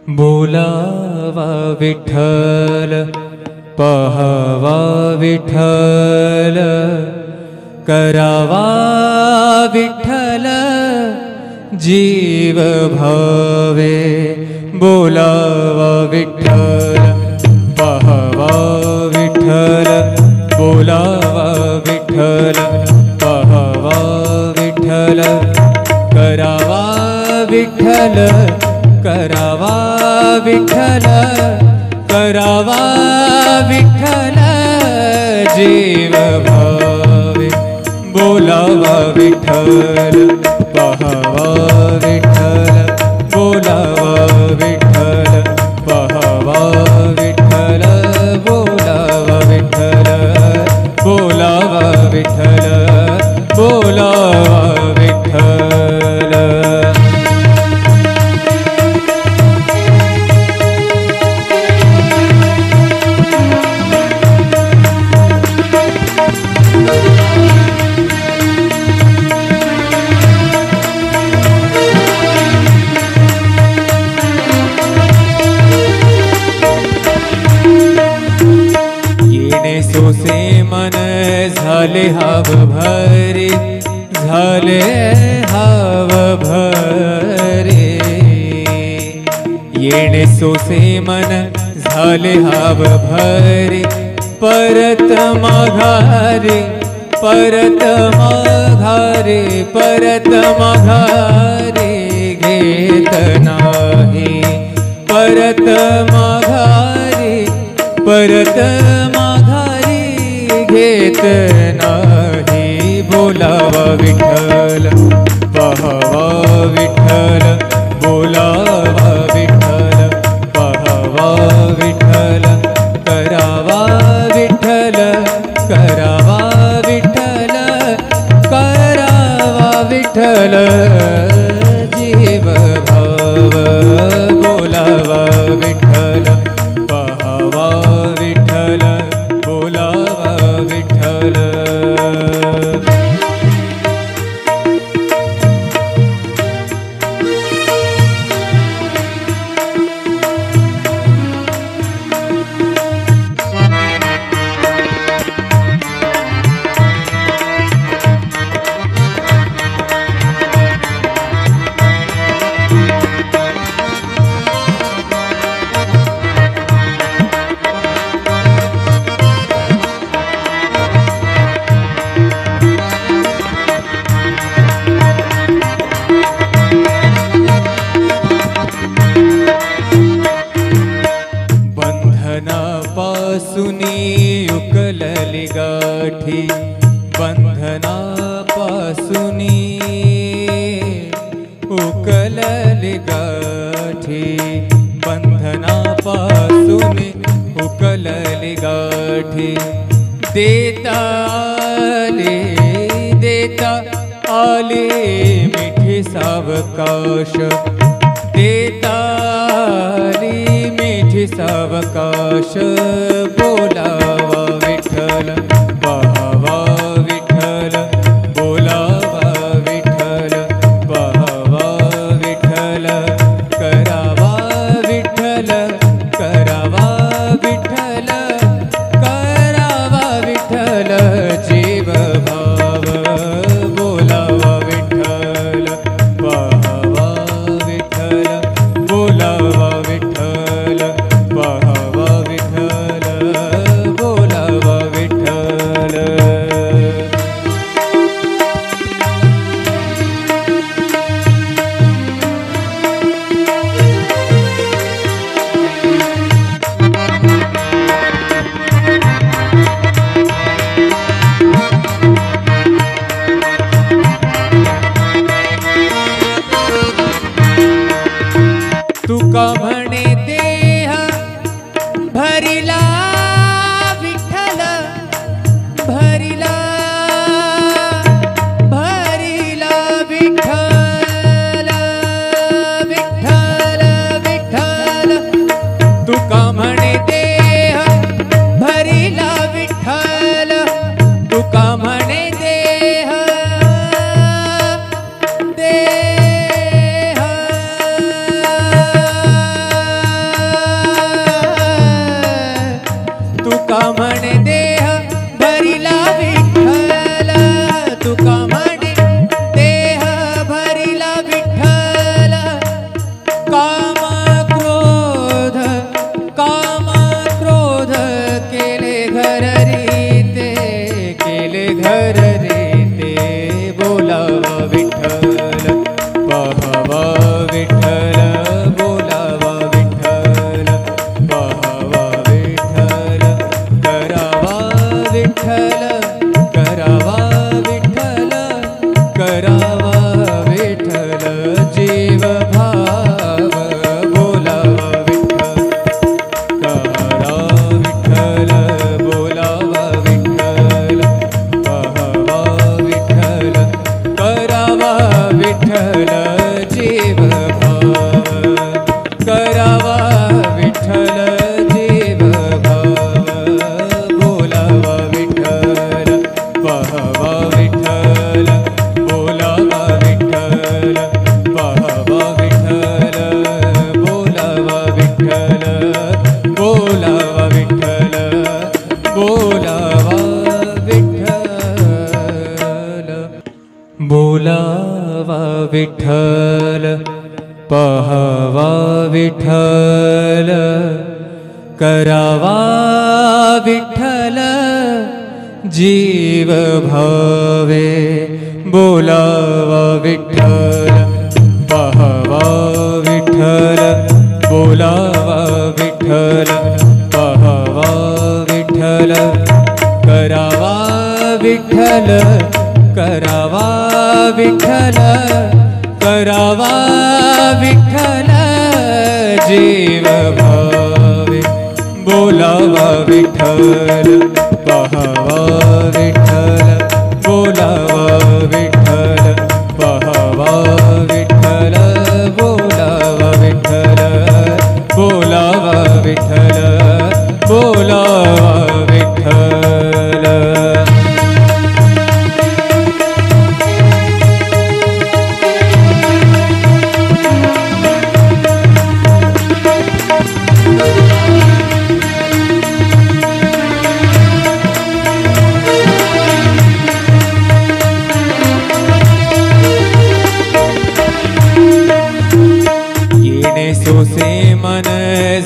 बोलावा विठ्ठल पहावा विठ्ठल करावा विठ्ठल जीव भावे बोलावा विठ्ठल पहावा विठ्ठल बोलावा विठ्ठल पहावा विठ्ठल करावा विठ्ठल करावा विठ्ठल करावा विठ्ठल जीव भावे बोलावा विठ्ठल पहावा विठ्ठल बोलावा विठ्ठल पहावा विठ्ठल बोलावा विठ्ठल बोलावा विठ्ठल बोलावा विठ्ठल। सोसे मन झाले हाव भरे झाले हाव भरे येणे सोसे मन झाले हाव भरे परत माघारे परत माघारे परत माघारे घेत नाही परत माघारे परत माघारी घेत नाही बोलावा विठ्ठल पहावा विठ्ठल बोलावा विठ्ठल पहावा विठ्ठल करावा विठ्ठल करावा विठ्ठल करावा विठ्ठल जीव भाव बोलावा विठ्ठल पहावा विठ्ठल बोलावा विठ्ठल। बंधनापासुनी उकलली गाठी बंधनापासुनी उकलली गाठी बंधनापासुनी उकलली गाठी देता आले मिठी सावकाश देता आली मिठी सावकाश बोलावा विठ्ठल पहावा विठ्ठल बोलावा विठ्ठल पहावा विठ्ठल करावा विठ्ठल करावा विठ्ठल करावा विठ्ठल जीव भाव बोलावा विठ्ठल पहावा विठ्ठल बोलावा विठ्ठल पहावा विठ्ठल बोलावा विठ्ठल। तुका म्हणे देह भरिला विठ्ठल भरिला भरिला विठ्ठल विठ्ठल विठ्ठल तुका म्हणे देह भरिला विठ्ठल तुका म्हणे देह देह विठ्ठल करावा विठ्ठल जीव भावे बोलावा विठ्ठल पाहावा विठ्ठल बोलावा विठ्ठल पाहावा विठ्ठल करावा विठ्ठल करावा विठ्ठल करावा विठ्ठल जीव भावे बोलावा विठ्ठल पाहावा विठ्ठल बोलावा विठ्ठल पाहावा विठ्ठल बोलावा विठ्ठल बोलावा विठ्ठल बोलावा विठ्ठल सोसे मन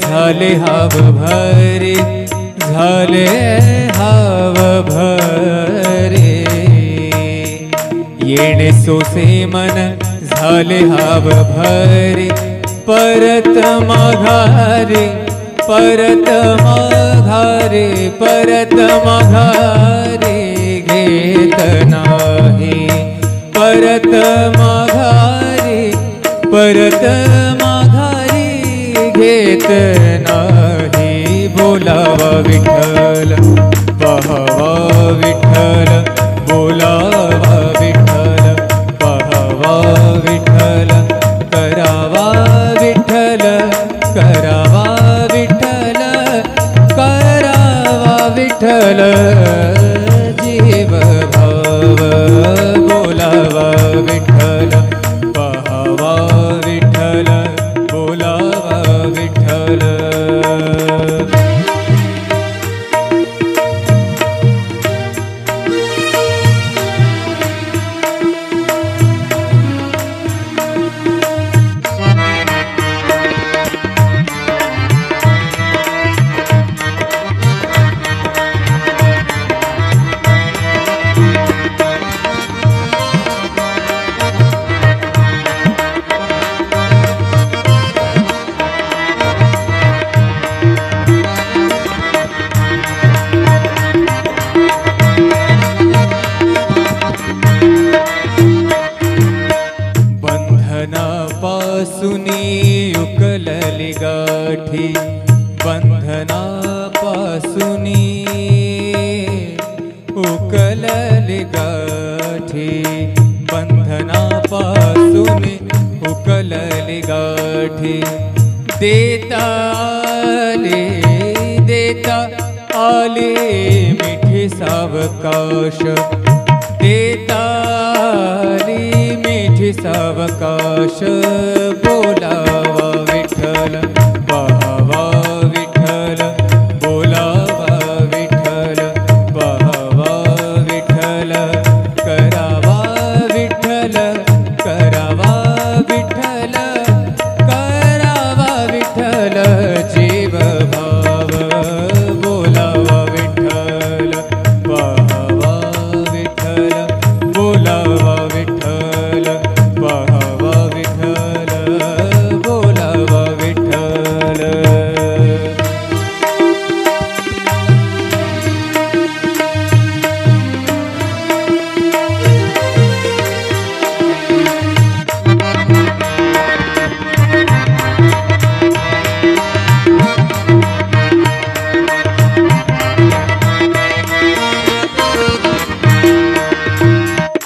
झाले हाव भरे झाले हाव भरे येणे सोसे मन झाले हाव भरे परत माघारे परत माघारे परत माघारे घेत नाही परत माघारे परत माघारी घेत नाही बोलावा विठ्ठल पाहावा विठ्ठल बोलावा विठ्ठल पाहावा विठ्ठल करावा विठ्ठल करावा विठ्ठल करावा विठ्ठल जीव भाव बोलावा विठ्ठल पाहावा विठ्ठल बोलावा विठ्ठल बंधनापासुनी उकलली गाठी बंधनापासुनी उकलली गाठी बंधनापासुनी उकलली गाठी देता आले मिठी सावकाश देता आली मिठी सावकाश बोलावा विठ्ठल पाहावा विठ्ठल बोलावा विठ्ठल पाहावा विठ्ठल करावा विठ्ठल करावा विठ्ठल करावा विठ्ठल जीव भाव बोलावा विठ्ठल पाहावा विठ्ठल बोलावा विठ्ठल पाहावा विठ्ठल बोलावा विठ्ठल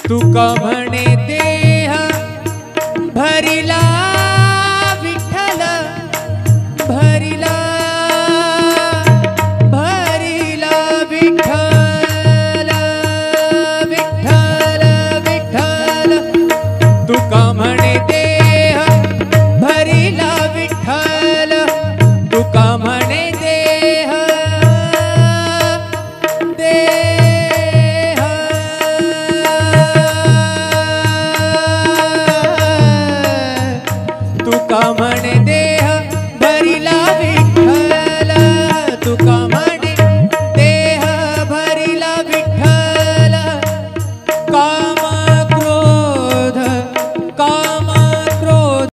तुका म्हणे देह भरिला विठ्ठल भरिला भरिला विठ्ठल विठ्ठल विठ्ठल तुका